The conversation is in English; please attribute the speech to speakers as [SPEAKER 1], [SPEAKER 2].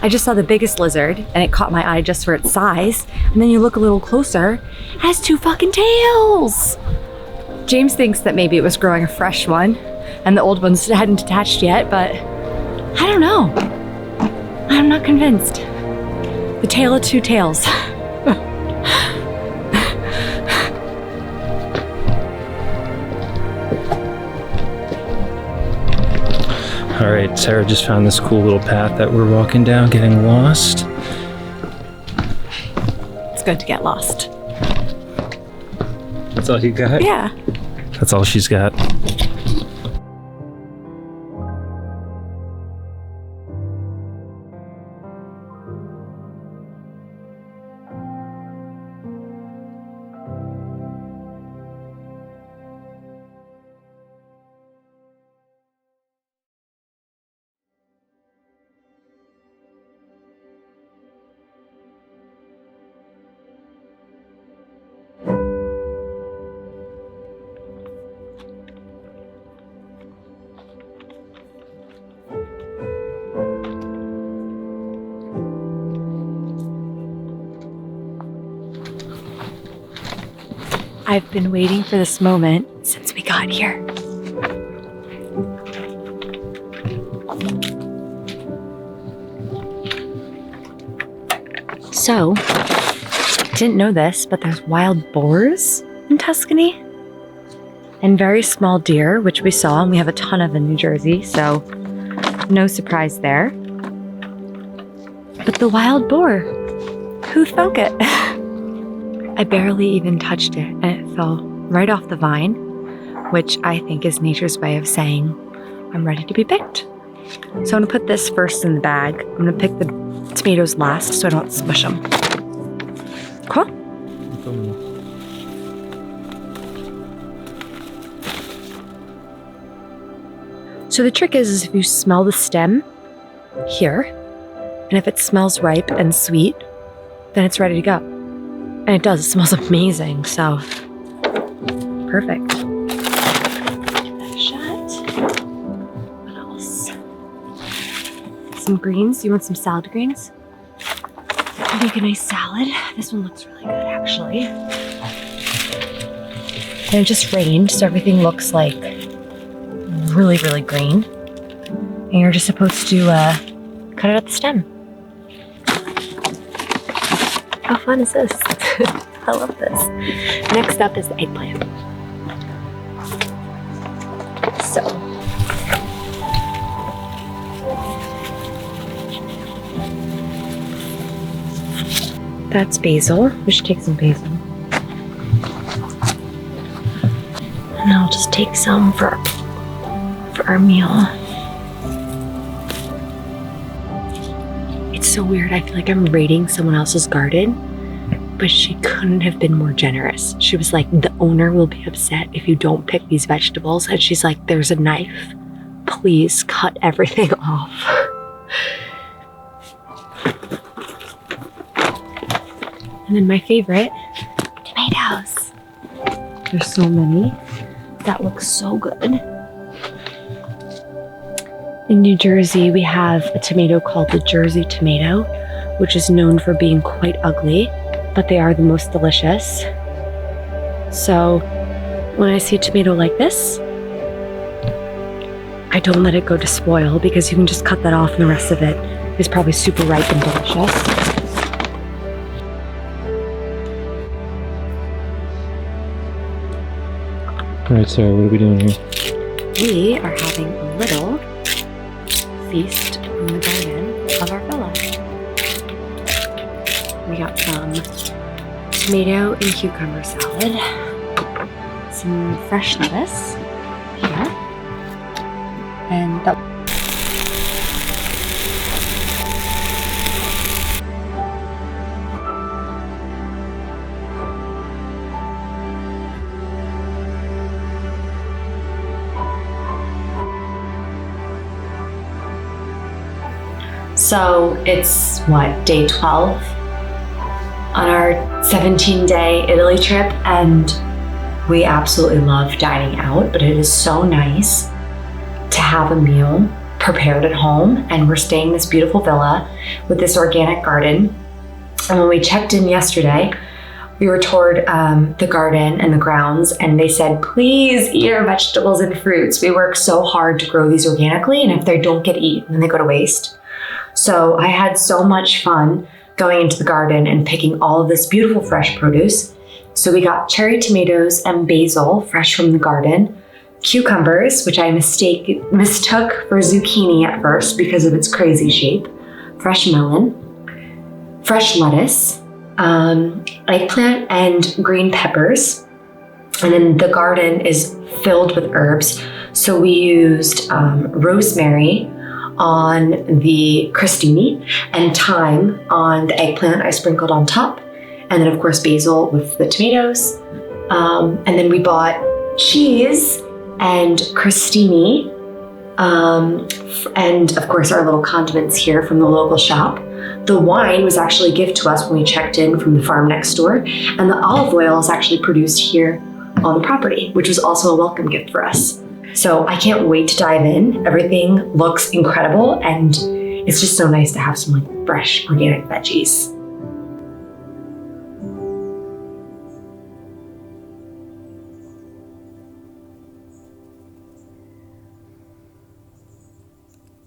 [SPEAKER 1] I just saw the biggest lizard and it caught my eye just for its size. And then you look a little closer, it has 2 fucking tails. James thinks that maybe it was growing a fresh one and the old ones hadn't attached yet, but I don't know. I'm not convinced. The tale of 2 tails.
[SPEAKER 2] All right, Sarah just found this cool little path that we're walking down, getting lost.
[SPEAKER 1] It's good to get lost.
[SPEAKER 2] That's all you got?
[SPEAKER 1] Yeah.
[SPEAKER 2] That's all she's got.
[SPEAKER 1] I've been waiting for this moment since we got here. So, didn't know this, but there's wild boars in Tuscany. And very small deer, which we saw, and we have a ton of in New Jersey, so no surprise there. But the wild boar, who thunk it? I barely even touched it, and it fell right off the vine, which I think is nature's way of saying, I'm ready to be picked. So I'm gonna put this first in the bag. I'm gonna pick the tomatoes last so I don't smush them. Cool? So the trick is if you smell the stem here, and if it smells ripe and sweet, then it's ready to go. And it does, it smells amazing, so perfect. Give that a shot. What else? Some greens. You want some salad greens? I'll make a nice salad. This one looks really good, actually. And it just rained, so everything looks like really, really green. And you're just supposed to cut it at the stem. How fun is this? I love this. Next up is the eggplant. So, that's basil. We should take some basil. And I'll just take some for our meal. It's so weird. I feel like I'm raiding someone else's garden, but she couldn't have been more generous. She was like, the owner will be upset if you don't pick these vegetables. And she's like, there's a knife. Please cut everything off. And then my favorite, tomatoes. There's so many. That looks so good. In New Jersey, we have a tomato called the Jersey tomato, which is known for being quite ugly, but they are the most delicious. So when I see a tomato like this, I don't let it go to spoil because you can just cut that off and the rest of it is probably super ripe and delicious.
[SPEAKER 2] All right, Sarah, what are we doing here?
[SPEAKER 1] We are having a little feast in the garden of our villa. We got some tomato and cucumber salad, some fresh lettuce here, and that. So it's what, day 12 on our 17-day Italy trip, and we absolutely love dining out, but it is so nice to have a meal prepared at home, and we're staying in this beautiful villa with this organic garden. And when we checked in yesterday, we were toured the garden and the grounds, and they said, please eat our vegetables and fruits. We work so hard to grow these organically, and if they don't get eaten, then they go to waste. So I had so much fun going into the garden and picking all of this beautiful fresh produce. So we got cherry tomatoes and basil fresh from the garden, cucumbers, which I mistook for zucchini at first because of its crazy shape, fresh melon, fresh lettuce, eggplant and green peppers. And then the garden is filled with herbs. So we used rosemary on the crostini and thyme on the eggplant I sprinkled on top. And then of course basil with the tomatoes. And then we bought cheese and crostini, and of course our little condiments here from the local shop. The wine was actually a gift to us when we checked in from the farm next door, and the olive oil is actually produced here on the property, which was also a welcome gift for us. So I can't wait to dive in. Everything looks incredible, and it's just so nice to have some like fresh organic veggies.